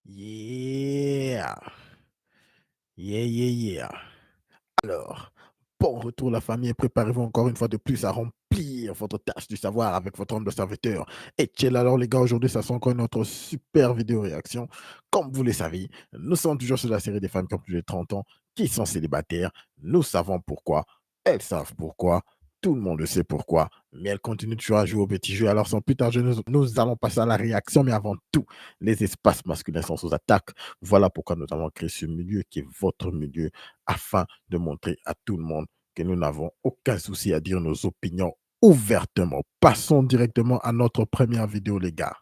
Yeah, yeah. Alors, bon retour la famille et préparez-vous encore une fois de plus à remplir votre tâche du savoir avec votre humble serviteur. Et chill alors les gars, aujourd'hui ça sera encore une autre super vidéo réaction. Comme vous le savez, nous sommes toujours sur la série des femmes qui ont plus de 30 ans, qui sont célibataires. Nous savons pourquoi, elles savent pourquoi, tout le monde le sait pourquoi, mais elles continuent toujours à jouer au petit jeu. Alors sans plus tarder, nous allons passer à la réaction, mais avant tout, les espaces masculins sont sous attaque. Voilà pourquoi nous avons créé ce milieu qui est votre milieu afin de montrer à tout le monde que nous n'avons aucun souci à dire nos opinions ouvertement. Passons directement à notre première vidéo, les gars.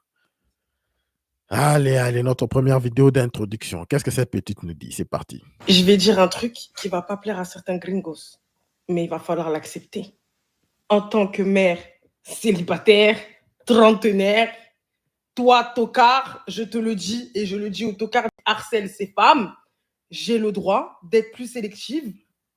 Allez, notre première vidéo d'introduction. Qu'est-ce que cette petite nous dit? C'est parti. Je vais dire un truc qui va pas plaire à certains gringos, mais il va falloir l'accepter. En tant que mère célibataire, trentenaire, toi, tocard, je te le dis et je le dis au tocard qui harcèle ces femmes, j'ai le droit d'être plus sélective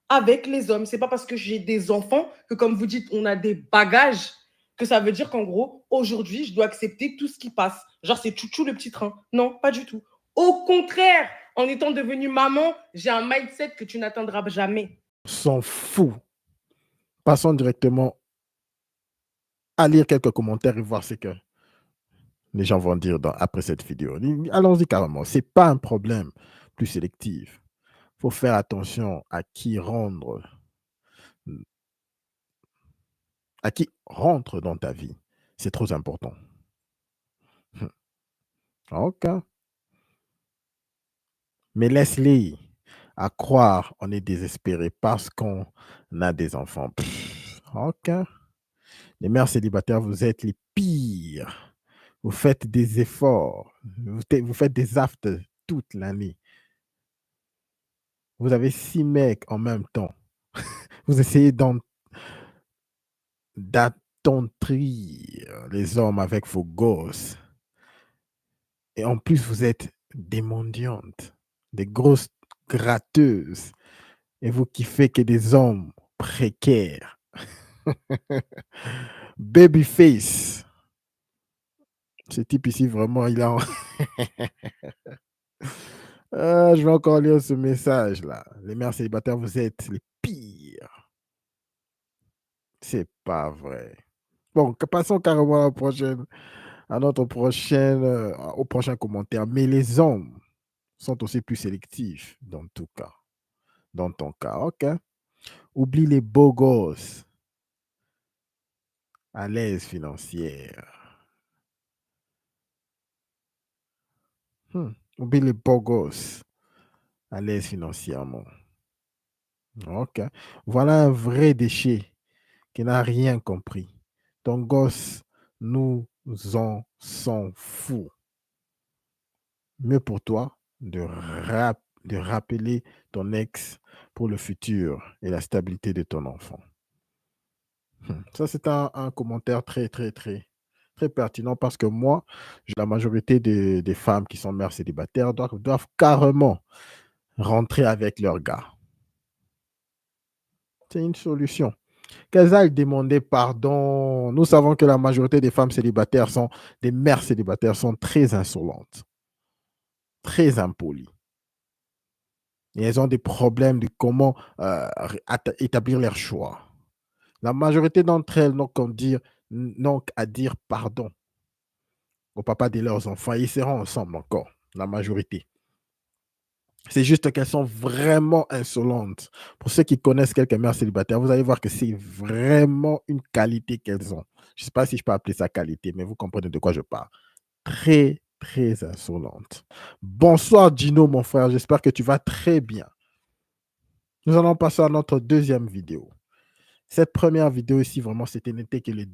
avec les hommes. C'est pas parce que j'ai des enfants que, comme vous dites, on a des bagages, que ça veut dire qu'en gros, aujourd'hui, je dois accepter tout ce qui passe. Genre, c'est chouchou le petit train. Non, pas du tout. Au contraire, en étant devenue maman, j'ai un mindset que tu n'atteindras jamais. S'en fout. Passons directement à lire quelques commentaires et voir ce que les gens vont dire après cette vidéo. Allons-y carrément. C'est pas un problème plus sélectif. Il faut faire attention à qui rentre dans ta vie. C'est trop important. Ok. Mais laisse-les à croire on est désespéré parce qu'on a des enfants. Ok. Les mères célibataires, vous êtes les pires. Vous faites des efforts. Vous faites des aftes toute l'année. Vous avez 6 mecs en même temps. Vous essayez d'attendrir les hommes avec vos gosses. Et en plus, vous êtes des mendiantes, des grosses gratteuses. Et vous kiffez que des hommes précaires. Babyface. Ce type ici, vraiment, il a... je vais encore lire ce message-là. Les mères célibataires, vous êtes les pires. C'est pas vrai. Bon, passons carrément au prochain commentaire. Mais les hommes sont aussi plus sélectifs dans tout cas. Dans ton cas, ok. Oublie les beaux gosses à l'aise financière. Oublie les beaux gosses à l'aise financièrement. Ok. Voilà un vrai déchet qui n'a rien compris. Ton gosse nous en s'en fout. Mieux pour toi de rappeler ton ex pour le futur et la stabilité de ton enfant. Ça, c'est un commentaire très pertinent parce que moi, la majorité des femmes qui sont mères célibataires doivent carrément rentrer avec leur gars. C'est une solution. Qu'elles aillent demander pardon. Nous savons que la majorité des femmes célibataires des mères célibataires sont très insolentes, très impolies. Et elles ont des problèmes de comment établir leur choix. La majorité d'entre elles n'ont qu'à dire pardon au papa de leurs enfants. Ils seront ensemble encore, la majorité. C'est juste qu'elles sont vraiment insolentes. Pour ceux qui connaissent quelques mères célibataires, vous allez voir que c'est vraiment une qualité qu'elles ont. Je ne sais pas si je peux appeler ça qualité, mais vous comprenez de quoi je parle. Très insolente. Bonsoir Gino, mon frère. J'espère que tu vas très bien. Nous allons passer à notre deuxième vidéo. Cette première vidéo ici, vraiment, n'était que le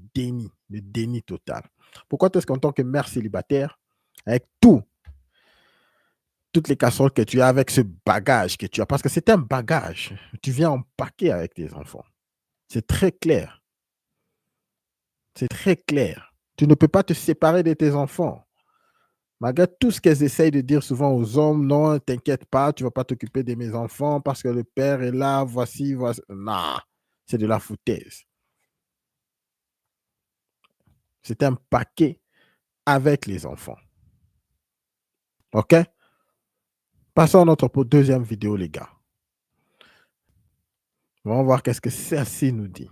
déni total. Pourquoi est-ce qu'en tant que mère célibataire, avec toutes les casseroles que tu as, avec ce bagage que tu as, parce que c'est un bagage, tu viens empaquer avec tes enfants. C'est très clair. C'est très clair. Tu ne peux pas te séparer de tes enfants. Malgré tout ce qu'elles essayent de dire souvent aux hommes, non, t'inquiète pas, tu ne vas pas t'occuper de mes enfants parce que le père est là, voici. Non, c'est de la foutaise. C'est un paquet avec les enfants. OK? Passons à notre deuxième vidéo, les gars. On va voir qu'est-ce que celle-ci nous dit.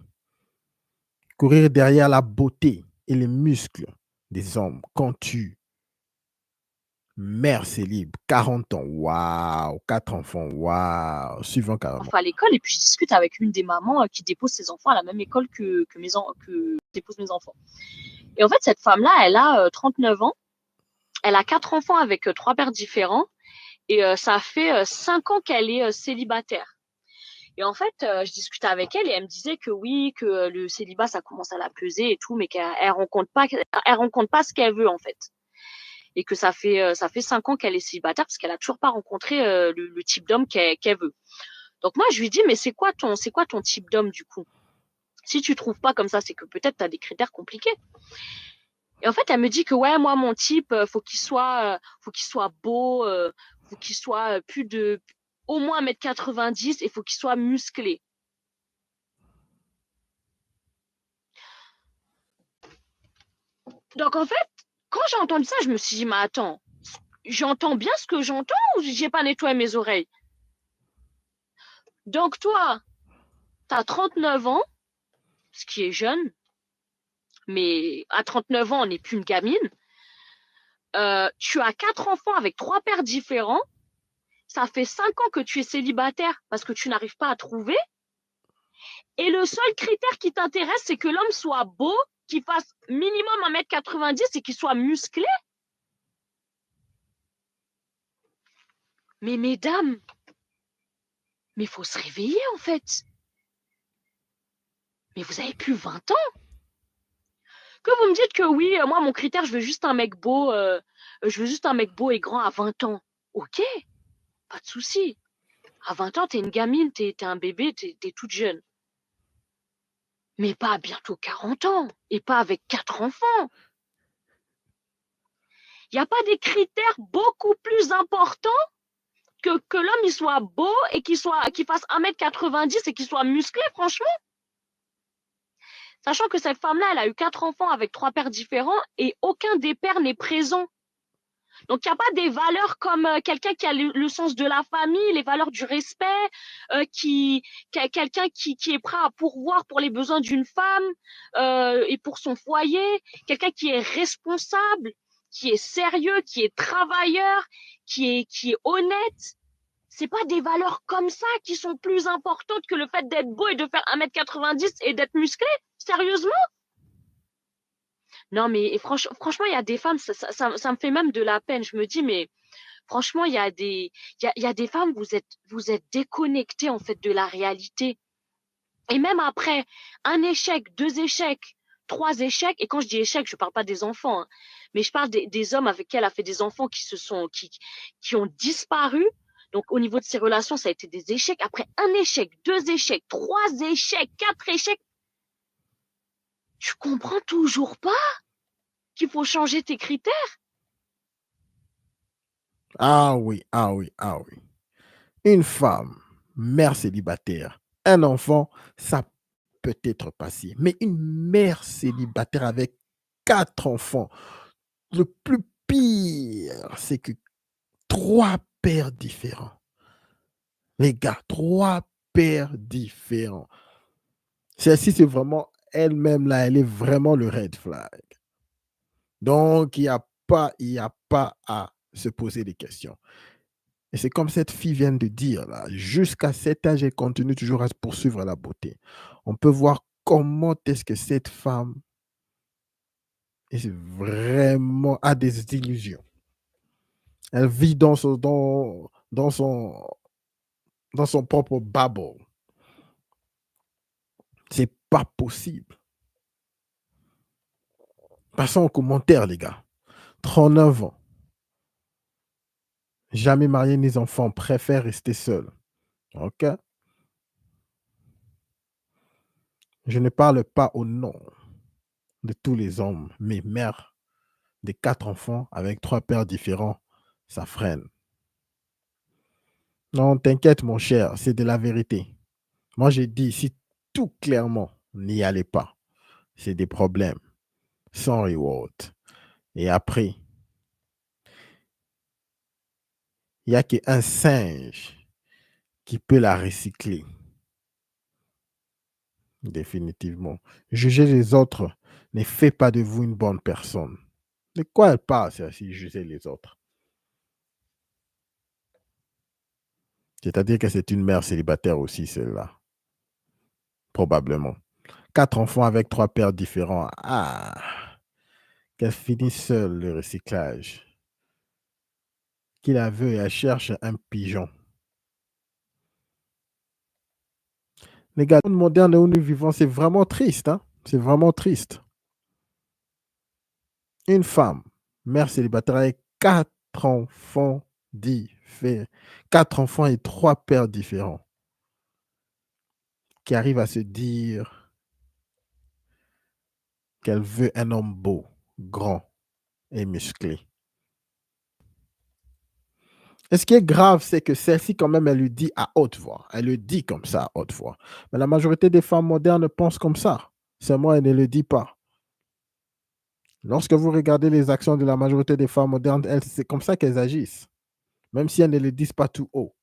Courir derrière la beauté et les muscles des hommes quand tu mère célib, 40 ans, waouh, 4 enfants, waouh, suivant carrément. À l'école et puis je discute avec une des mamans qui dépose ses enfants à la même école que dépose mes enfants. Et en fait, cette femme-là, elle a 39 ans, elle a 4 enfants avec 3 pères différents et ça fait 5 ans qu'elle est célibataire. Et en fait, je discutais avec elle et elle me disait que oui, que le célibat, ça commence à la peser et tout, mais qu'elle rencontre pas ce qu'elle veut en fait. Et que ça fait 5 ans qu'elle est célibataire parce qu'elle a toujours pas rencontré le type d'homme qu'elle veut. Donc moi, je lui dis, mais c'est quoi ton type d'homme du coup? Si tu trouves pas comme ça, c'est que peut-être tu as des critères compliqués. Et en fait, elle me dit que ouais, moi, mon type, faut qu'il soit beau, faut qu'il soit au moins 1m90 et faut qu'il soit musclé. Donc en fait, quand j'ai entendu ça, je me suis dit, mais attends, j'entends bien ce que j'entends ou j'ai pas nettoyé mes oreilles? Donc toi, tu as 39 ans, ce qui est jeune, mais à 39 ans, on n'est plus une gamine. Tu as 4 enfants avec 3 pères différents. Ça fait 5 ans que tu es célibataire parce que tu n'arrives pas à trouver. Et le seul critère qui t'intéresse, c'est que l'homme soit beau, qu'il fasse minimum 1m90 et qu'il soit musclé. Mais mesdames, mais il faut se réveiller en fait. Mais vous avez plus 20 ans. Que vous me dites que oui, moi mon critère, je veux juste un mec beau, et grand à 20 ans. Ok, pas de souci. À 20 ans, t'es une gamine, t'es un bébé, t'es toute jeune. Mais pas à bientôt 40 ans et pas avec 4 enfants. Il n'y a pas des critères beaucoup plus importants que l'homme il soit beau et qu'il fasse 1m90 et qu'il soit musclé, franchement. Sachant que cette femme-là, elle a eu 4 enfants avec 3 pères différents et aucun des pères n'est présent. Donc, il n'y a pas des valeurs comme quelqu'un qui a le sens de la famille, les valeurs du respect, quelqu'un qui est prêt à pourvoir pour les besoins d'une femme et pour son foyer, quelqu'un qui est responsable, qui est sérieux, qui est travailleur, qui est honnête. C'est pas des valeurs comme ça qui sont plus importantes que le fait d'être beau et de faire 1m90 et d'être musclé. Sérieusement? Non, mais franchement, il y a des femmes, ça me fait même de la peine. Je me dis, mais franchement, il y a des femmes, vous êtes déconnectées en fait de la réalité. Et même après un échec, 2 échecs, 3 échecs, et quand je dis échec, je parle pas des enfants, hein, mais je parle des hommes avec qui elle a fait des enfants qui ont disparu. Donc, au niveau de ses relations, ça a été des échecs. Après un échec, 2 échecs, 3 échecs, 4 échecs, tu comprends toujours pas qu'il faut changer tes critères. Ah oui, ah oui, ah oui. Une femme, mère célibataire, un enfant, ça peut être passé. Mais une mère célibataire avec 4 enfants, le plus pire, c'est que 3 pères différents. Les gars, 3 pères différents. Celle-ci, c'est vraiment elle-même là, elle est vraiment le red flag. Donc, il n'y a pas à se poser des questions. Et c'est comme cette fille vient de dire, là, jusqu'à cet âge, elle continue toujours à se poursuivre la beauté. On peut voir comment est-ce que cette femme est vraiment a des illusions. Elle vit dans son propre bubble. C'est pas possible. Passons aux commentaires, les gars. 39 ans. Jamais marié ni enfant, préfère rester seul. OK? Je ne parle pas au nom de tous les hommes, mais mère de 4 enfants avec 3 pères différents, ça freine. Non, t'inquiète, mon cher, c'est de la vérité. Moi, j'ai dit ici tout clairement, n'y allez pas. C'est des problèmes sans reward. Et après, Il n'y a qu'un singe qui peut la recycler. Définitivement. Juger les autres ne fait pas de vous une bonne personne. De quoi elle parle, si juger les autres? C'est-à-dire que c'est une mère célibataire aussi, celle-là. Probablement. 4 enfants avec 3 pères différents. Ah, qu'elle finisse seule le recyclage. Qui la veut et elle cherche un pigeon. Les gars, le monde moderne où nous vivons, c'est vraiment triste. Hein? C'est vraiment triste. Une femme, mère célibataire avec 4 enfants différents. 4 enfants et 3 pères différents. Qui arrive à se dire qu'elle veut un homme beau, grand et musclé. Et ce qui est grave, c'est que celle-ci, quand même, elle le dit à haute voix. Elle le dit comme ça à haute voix. Mais la majorité des femmes modernes pensent comme ça. Seulement, elle ne le dit pas. Lorsque vous regardez les actions de la majorité des femmes modernes, c'est comme ça qu'elles agissent. Même si elles ne le disent pas tout haut.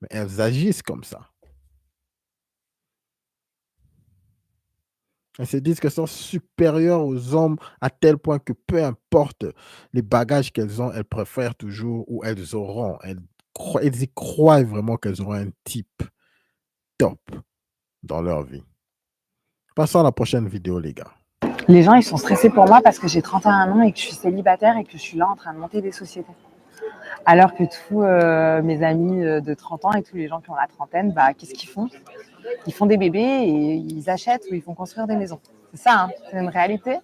Mais elles agissent comme ça. Elles se disent qu'elles sont supérieures aux hommes à tel point que peu importe les bagages qu'elles ont, elles préfèrent toujours ou elles auront. Elles y croient vraiment qu'elles auront un type top dans leur vie. Passons à la prochaine vidéo, les gars. Les gens, ils sont stressés pour moi parce que j'ai 31 ans et que je suis célibataire et que je suis là en train de monter des sociétés. Alors que tous mes amis de 30 ans et tous les gens qui ont la trentaine, bah, qu'est-ce qu'ils font? Ils font des bébés et ils achètent ou ils font construire des maisons. C'est ça, hein, c'est une réalité.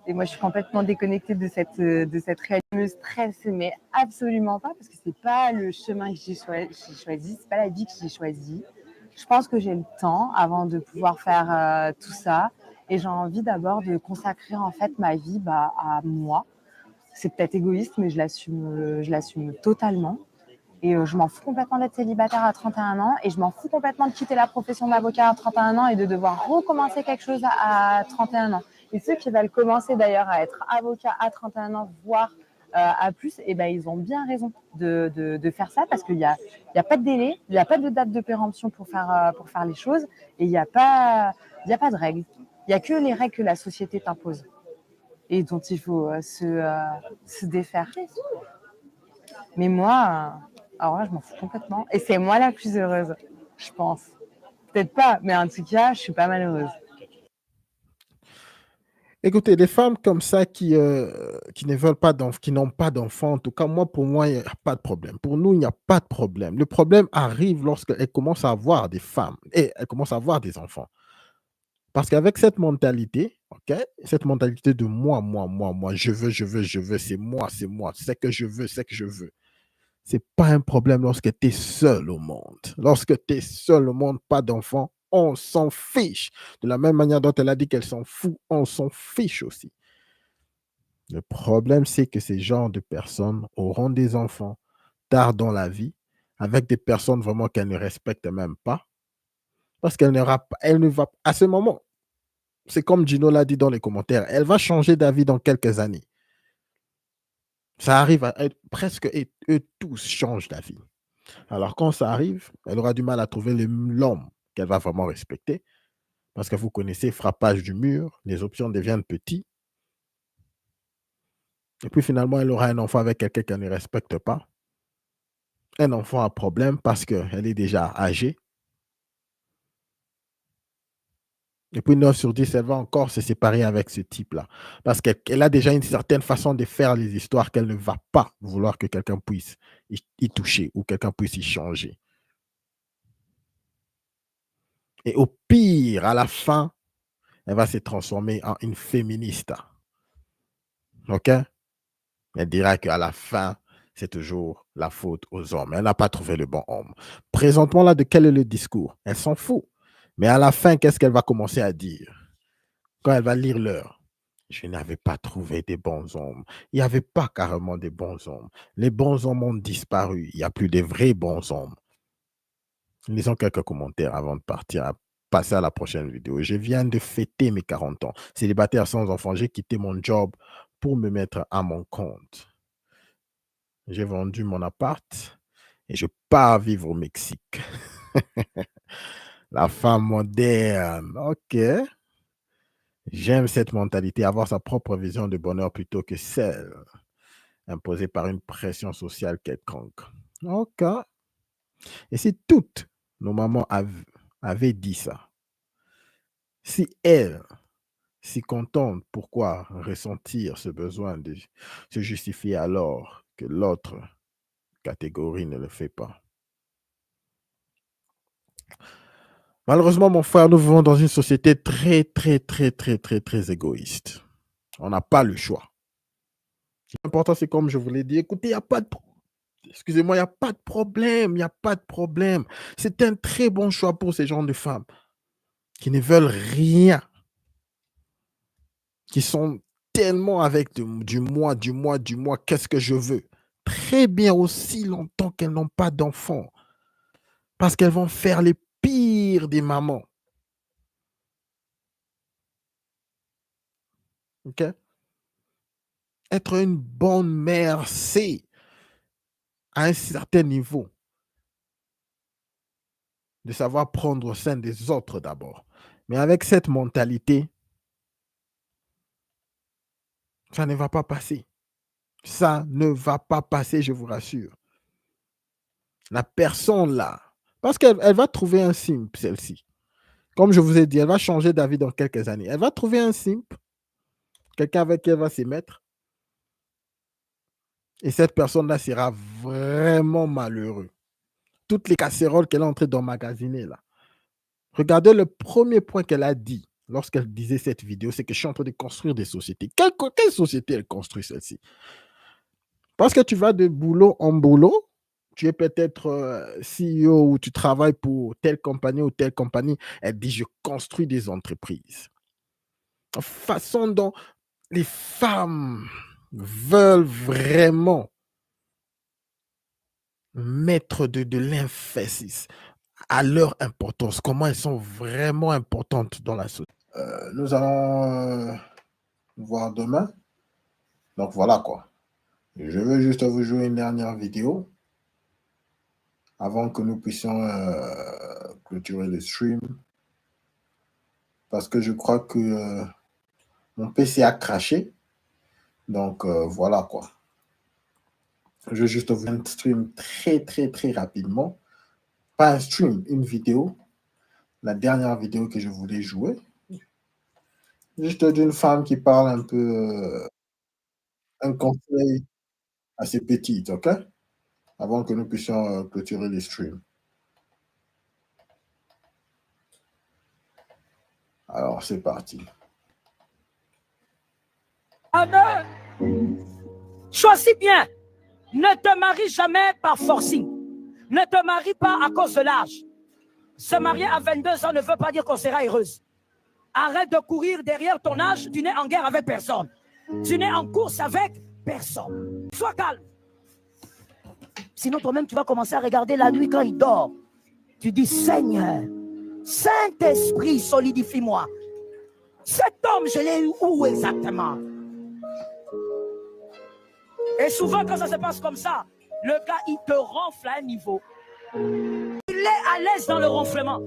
Et moi, je suis complètement déconnectée de cette réalité. Je me stresse, mais absolument pas, parce que c'est pas le chemin que j'ai choisi, c'est pas la vie que j'ai choisie. Je pense que j'ai le temps avant de pouvoir faire tout ça. Et j'ai envie d'abord de consacrer en fait ma vie à moi. C'est peut-être égoïste, mais je l'assume totalement. Et je m'en fous complètement d'être célibataire à 31 ans. Et je m'en fous complètement de quitter la profession d'avocat à 31 ans et de devoir recommencer quelque chose à 31 ans. Et ceux qui veulent commencer d'ailleurs à être avocat à 31 ans, voire à plus, eh ben, ils ont bien raison de faire ça parce qu'il y a pas de délai, il n'y a pas de date de péremption pour faire les choses et il n'y a pas de règles. Il n'y a que les règles que la société t'impose et dont il faut se défaire. Mais moi, alors là, je m'en fous complètement. Et c'est moi la plus heureuse, je pense. Peut-être pas, mais en tout cas, je suis pas malheureuse. Écoutez, des femmes comme ça qui ne veulent pas qui n'ont pas d'enfants, en tout cas, pour moi, il n'y a pas de problème. Pour nous, il n'y a pas de problème. Le problème arrive lorsqu'elles commencent à avoir des femmes et elles commencent à avoir des enfants. Parce qu'avec cette mentalité, ok, cette mentalité de moi, je veux, c'est moi, c'est que je veux, c'est que je veux. C'est pas un problème lorsque tu es seul au monde. Lorsque tu es seul au monde, pas d'enfants, on s'en fiche. De la même manière dont elle a dit qu'elle s'en fout, on s'en fiche aussi. Le problème, c'est que ces genres de personnes auront des enfants tard dans la vie, avec des personnes vraiment qu'elles ne respectent même pas, parce qu'elle ne va à ce moment, c'est comme Gino l'a dit dans les commentaires, elle va changer d'avis dans quelques années. Ça arrive à être presque, et eux tous changent d'avis. Alors quand ça arrive, elle aura du mal à trouver l'homme qu'elle va vraiment respecter, parce que vous connaissez frappage du mur, les options deviennent petites, et puis finalement, elle aura un enfant avec quelqu'un qu'elle ne respecte pas. Un enfant a problème parce qu'elle est déjà âgée. Et puis 9 sur 10, elle va encore se séparer avec ce type-là. Parce qu'elle a déjà une certaine façon de faire les histoires qu'elle ne va pas vouloir que quelqu'un puisse y toucher ou quelqu'un puisse y changer. Et au pire, à la fin, elle va se transformer en une féministe. OK? Elle dira qu'à la fin, c'est toujours la faute aux hommes. Elle n'a pas trouvé le bon homme. Présentement, là, de quel est le discours? Elle s'en fout. Mais à la fin, qu'est-ce qu'elle va commencer à dire? Quand elle va lire l'heure, je n'avais pas trouvé des bons hommes. Il n'y avait pas carrément des bons hommes. Les bons hommes ont disparu. Il n'y a plus de vrais bons hommes. Lisons quelques commentaires avant de partir, passer à la prochaine vidéo. Je viens de fêter mes 40 ans. Célibataire sans enfant, j'ai quitté mon job pour me mettre à mon compte. J'ai vendu mon appart et je pars vivre au Mexique. La femme moderne, ok. J'aime cette mentalité, avoir sa propre vision de bonheur plutôt que celle imposée par une pression sociale quelconque. Ok. Et si toutes nos mamans avaient dit ça, si elles, si contentes, pourquoi ressentir ce besoin de se justifier alors que l'autre catégorie ne le fait pas? Malheureusement, mon frère, nous vivons dans une société très, très, très, très, très, très égoïste. On n'a pas le choix. L'important, c'est comme je vous l'ai dit, écoutez, il n'y a pas de excusez-moi, il n'y a pas de problème, il n'y a pas de problème. C'est un très bon choix pour ces gens de femmes qui ne veulent rien, qui sont tellement avec du moi, du moi, du moi, qu'est-ce que je veux? Très bien aussi longtemps qu'elles n'ont pas d'enfants, parce qu'elles vont faire les pires des mamans. OK? Être une bonne mère, c'est à un certain niveau de savoir prendre soin des autres d'abord. Mais avec cette mentalité, ça ne va pas passer. Ça ne va pas passer, je vous rassure. La personne là, parce qu'elle va trouver un simp, celle-ci. Comme je vous ai dit, elle va changer d'avis dans quelques années. Elle va trouver un simp, quelqu'un avec qui elle va s'y mettre. Et cette personne-là sera vraiment malheureuse. Toutes les casseroles qu'elle est en train d'emmagasiner là. Regardez le premier point qu'elle a dit lorsqu'elle disait cette vidéo, c'est que je suis en train de construire des sociétés. Quelle société elle construit celle-ci? Parce que tu vas de boulot en boulot, tu es peut-être CEO ou tu travailles pour telle compagnie ou telle compagnie. Elle dit, je construis des entreprises. La façon dont les femmes veulent vraiment mettre de l'emphasis à leur importance, comment elles sont vraiment importantes dans la société. Nous allons nous voir demain. Donc voilà quoi. Je veux juste vous jouer une dernière vidéo avant que nous puissions clôturer le stream. Parce que je crois que mon PC a craché. Donc voilà quoi. Je veux juste vous un stream très très très rapidement. Pas un stream, une vidéo. La dernière vidéo que je voulais jouer. Juste d'une femme qui parle un peu un conseil assez petit, ok? Avant que nous puissions clôturer les streams. Alors, c'est parti. Choisis bien. Ne te marie jamais par forcing. Ne te marie pas à cause de l'âge. Se marier à 22 ans ne veut pas dire qu'on sera heureuse. Arrête de courir derrière ton âge. Tu n'es en guerre avec personne. Tu n'es en course avec personne. Sois calme. Sinon, toi-même, tu vas commencer à regarder la nuit quand il dort. Tu dis, Seigneur, Saint-Esprit, solidifie-moi. Cet homme, je l'ai eu où exactement? Et souvent, quand ça se passe comme ça, le gars, il te ronfle à un niveau. Il est à l'aise dans le ronflement.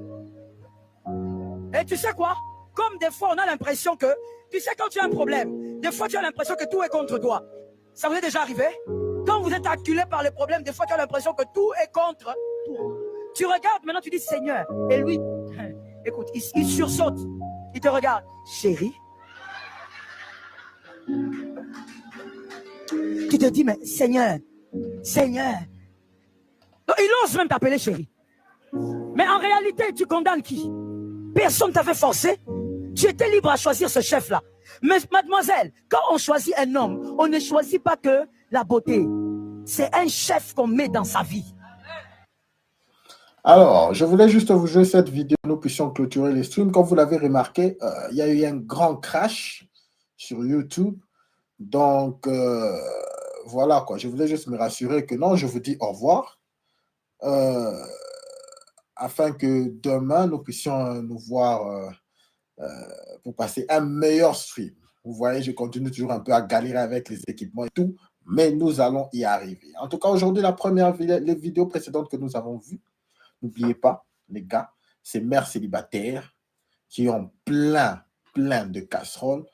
Et tu sais quoi? Comme des fois, on a l'impression que, tu sais, quand tu as un problème, des fois, tu as l'impression que tout est contre toi. Ça vous est déjà arrivé? Quand vous êtes acculé par les problèmes, des fois, tu as l'impression que tout est contre toi. Tu regardes, maintenant, tu dis, Seigneur. Et lui, écoute, il sursaute. Il te regarde. Chérie. Tu te dis, mais Seigneur, Seigneur. Donc, il ose même t'appeler chérie. Mais en réalité, tu condamnes qui? Personne ne t'avait forcé. Tu étais libre à choisir ce chef-là. Mais mademoiselle, quand on choisit un homme, on ne choisit pas que la beauté. C'est un chef qu'on met dans sa vie. Alors, je voulais juste vous jouer cette vidéo, nous puissions clôturer les streams. Comme vous l'avez remarqué, il y a eu un grand crash sur YouTube. Donc, voilà quoi. Je voulais juste me rassurer que non, je vous dis au revoir. Afin que demain, nous puissions nous voir pour passer un meilleur stream. Vous voyez, je continue toujours un peu à galérer avec les équipements et tout. mais nous allons y arriver. En tout cas, aujourd'hui, les vidéos précédentes que nous avons vues, n'oubliez pas, les gars, ces mères célibataires qui ont plein de casseroles.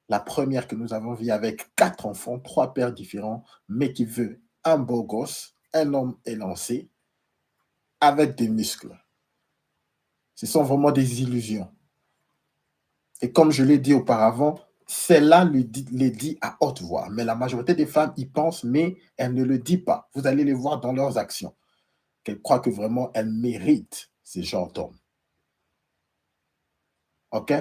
La première que nous avons vue avec 4 enfants, 3 pères différents, mais qui veut un beau gosse, un homme élancé, avec des muscles. Ce sont vraiment des illusions. Et comme je l'ai dit auparavant, celle-là les dit à haute voix. Mais la majorité des femmes y pensent, mais elles ne le disent pas. Vous allez les voir dans leurs actions. Qu'elles croient que vraiment elles méritent ces genres d'hommes. OK?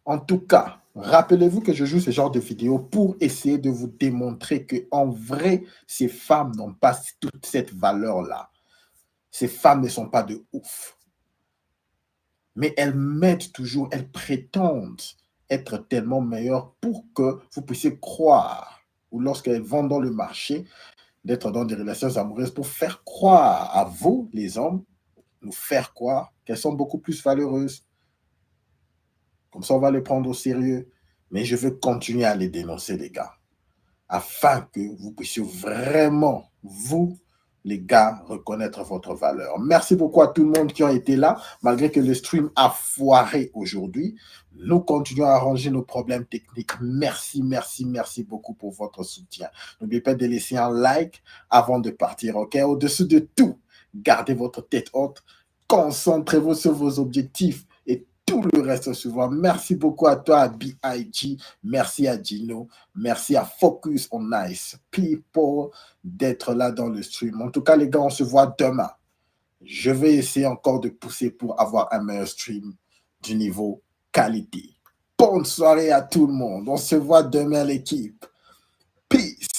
En tout cas, rappelez-vous que je joue ce genre de vidéos pour essayer de vous démontrer qu'en vrai, ces femmes n'ont pas toute cette valeur-là. Ces femmes ne sont pas de ouf. Mais elles mettent toujours, elles prétendent être tellement meilleures pour que vous puissiez croire, ou lorsqu'elles vont dans le marché, d'être dans des relations amoureuses pour faire croire à vous, les hommes, nous faire croire qu'elles sont beaucoup plus valeureuses. Comme ça, on va les prendre au sérieux. Mais je veux continuer à les dénoncer, les gars, afin que vous puissiez vraiment, vous, les gars, reconnaître votre valeur. Merci beaucoup à tout le monde qui a été là, malgré que le stream a foiré aujourd'hui. Nous continuons à arranger nos problèmes techniques. Merci beaucoup pour votre soutien. N'oubliez pas de laisser un like avant de partir, OK? Au-dessus de tout, gardez votre tête haute, concentrez-vous sur vos objectifs et tout le reste souvent. Merci beaucoup à toi, à B.I.G. Merci à Gino. Merci à Focus on Nice People d'être là dans le stream. En tout cas, les gars, on se voit demain. Je vais essayer encore de pousser pour avoir un meilleur stream du niveau qualité. Bonne soirée à tout le monde. On se voit demain, l'équipe. Peace.